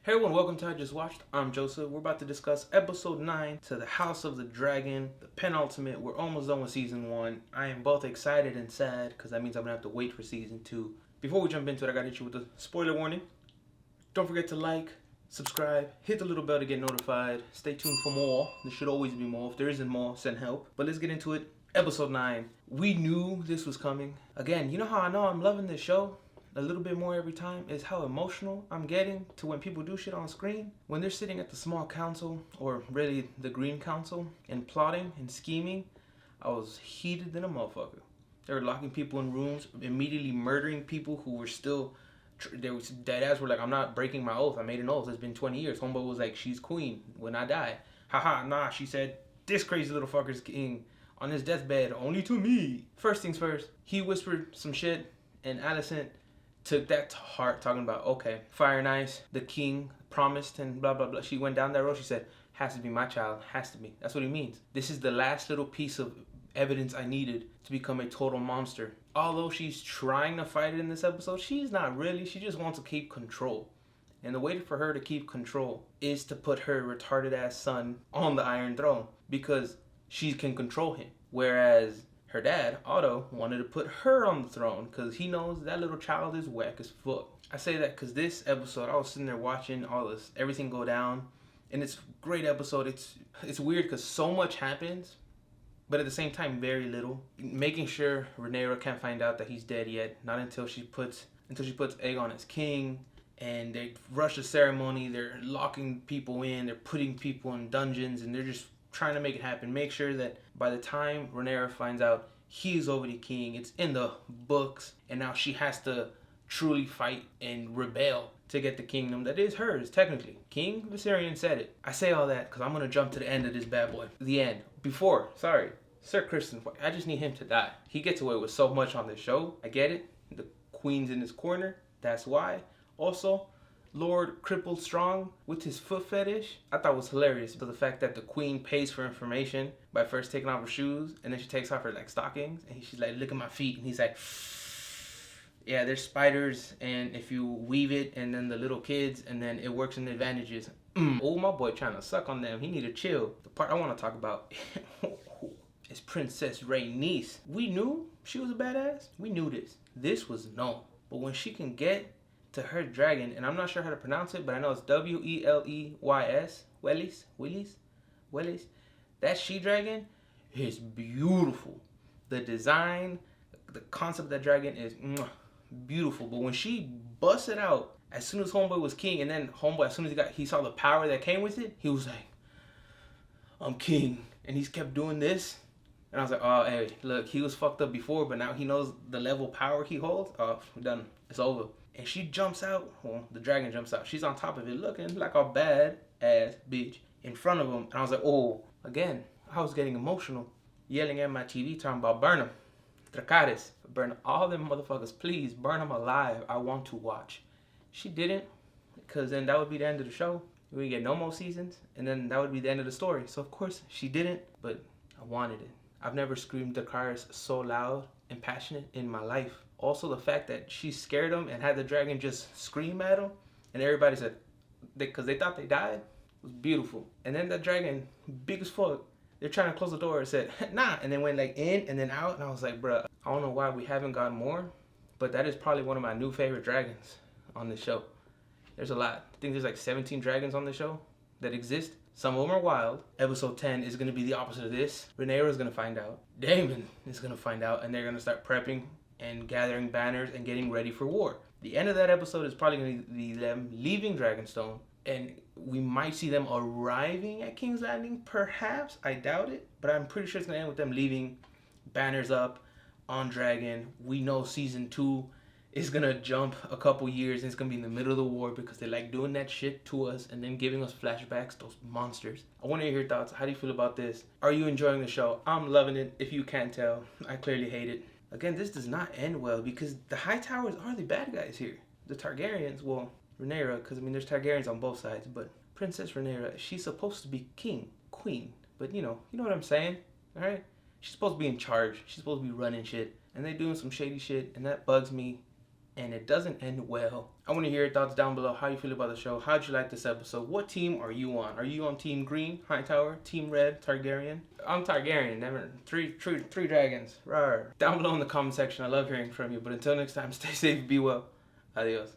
Hey everyone, welcome to I Just Watched. I'm Joseph. We're about to discuss episode 9 to the House of the Dragon, the penultimate. We're almost done with season 1. I am both excited and sad because that means I'm going to have to wait for season 2. Before we jump into it, I got to hit you with a spoiler warning. Don't forget to like, subscribe, hit the little bell to get notified. Stay tuned for more. There should always be more. If there isn't more, send help. But let's get into it. Episode 9. We knew this was coming. Again, you know how I know I'm loving this show? A little bit more every time is how emotional I'm getting to when people do shit on screen. When they're sitting at the small council, or really the green council, and plotting and scheming, I was heated than a motherfucker. They were locking people in rooms, immediately murdering people who were still, they was dead ass were like, I'm not breaking my oath. I made an oath. It's been 20 years. Homeboy was like, she's queen when I die. Haha, nah, she said, this crazy little fucker's king on his deathbed, only to me. First things first, he whispered some shit, and Alicent took that to heart, talking about, okay, Fire and Ice, the king promised and blah, blah, blah. She went down that road. She said, has to be my child, has to be. That's what he means. This is the last little piece of evidence I needed to become a total monster. Although she's trying to fight it in this episode, she's not really. She just wants to keep control. And the way for her to keep control is to put her retarded ass son on the Iron Throne because she can control him. Whereas her dad, Otto, wanted to put her on the throne because he knows that little child is whack as fuck. I say that because this episode, I was sitting there watching all this, everything go down, and it's a great episode. It's weird because so much happens, but at the same time, very little. Making sure Rhaenyra can't find out that he's dead yet, not until she puts Aegon as king, and they rush the ceremony. They're locking people in, they're putting people in dungeons, and they're just trying to make it happen. Make sure that by the time Rhaenyra finds out he's already king, it's in the books, and now she has to truly fight and rebel to get the kingdom that is hers, technically. King Viserion said it. I say all that because I'm going to jump to the end of this bad boy. The end. Sir Kristen, I just need him to die. He gets away with so much on this show. I get it. The queen's in his corner. That's why. Also, Lord Crippled Strong with his foot fetish, I thought was hilarious. But the fact that the queen pays for information by first taking off her shoes and then she takes off her like stockings and she's like, look at my feet, and he's like, yeah, there's spiders, and if you weave it and then the little kids, and then it works in the advantages. Oh, my boy trying to suck on them. He need to chill. The part I want to talk about is Princess Rhaenys. We knew she was a badass. We knew this. This was known. But when she can get to her dragon, and I'm not sure how to pronounce it, but I know it's Weleys, Weleys. That she dragon is beautiful. The design, the concept of that dragon is beautiful. But when she busted out, as soon as Homeboy was king, and then Homeboy, as soon as he saw the power that came with it, he was like, I'm king. And he's kept doing this. And I was like, oh, hey, look, he was fucked up before, but now he knows the level of power he holds. Oh, we're done. It's over. And she jumps out. Well, the dragon jumps out. She's on top of it looking like a bad-ass bitch in front of him. And I was like, oh, again, I was getting emotional. Yelling at my TV, talking about burn them. Dracarys. Burn all them motherfuckers. Please, burn them alive. I want to watch. She didn't, because then that would be the end of the show. We would get no more seasons. And then that would be the end of the story. So, of course, she didn't, but I wanted it. I've never screamed Dracarys so loud and passionate in my life. Also, the fact that she scared him and had the dragon just scream at him, and everybody said, because they thought they died, was beautiful. And then that dragon, big as fuck, they're trying to close the door and said, nah, and then went like in and then out, and I was like, bruh, I don't know why we haven't gotten more, but that is probably one of my new favorite dragons on this show. There's a lot. I think there's like 17 dragons on the show that exist. Some of them are wild. Episode 10 is going to be the opposite of this. Rhaenyra is going to find out. Daemon is going to find out, and they're going to start prepping and gathering banners and getting ready for war. The end of that episode is probably going to be them leaving Dragonstone, and we might see them arriving at King's Landing, perhaps. I doubt it, but I'm pretty sure it's going to end with them leaving, banners up on Dragon. We know season 2 is going to jump a couple years, and it's going to be in the middle of the war because they like doing that shit to us and then giving us flashbacks, those monsters. I want to hear your thoughts. How do you feel about this? Are you enjoying the show? I'm loving it. If you can't tell, I clearly hate it. Again, this does not end well because the Hightowers are the bad guys here. The Targaryens, well, Rhaenyra, because I mean there's Targaryens on both sides, but Princess Rhaenyra, she's supposed to be queen, but you know what I'm saying, all right? She's supposed to be in charge. She's supposed to be running shit, and they doing some shady shit, and that bugs me and it doesn't end well. I want to hear your thoughts down below. How you feel about the show? How'd you like this episode? What team are you on? Are you on Team Green, Hightower, Team Red, Targaryen? I'm Targaryen. Never three dragons. Rawr. Down below in the comment section. I love hearing from you. But until next time, stay safe, be well. Adios.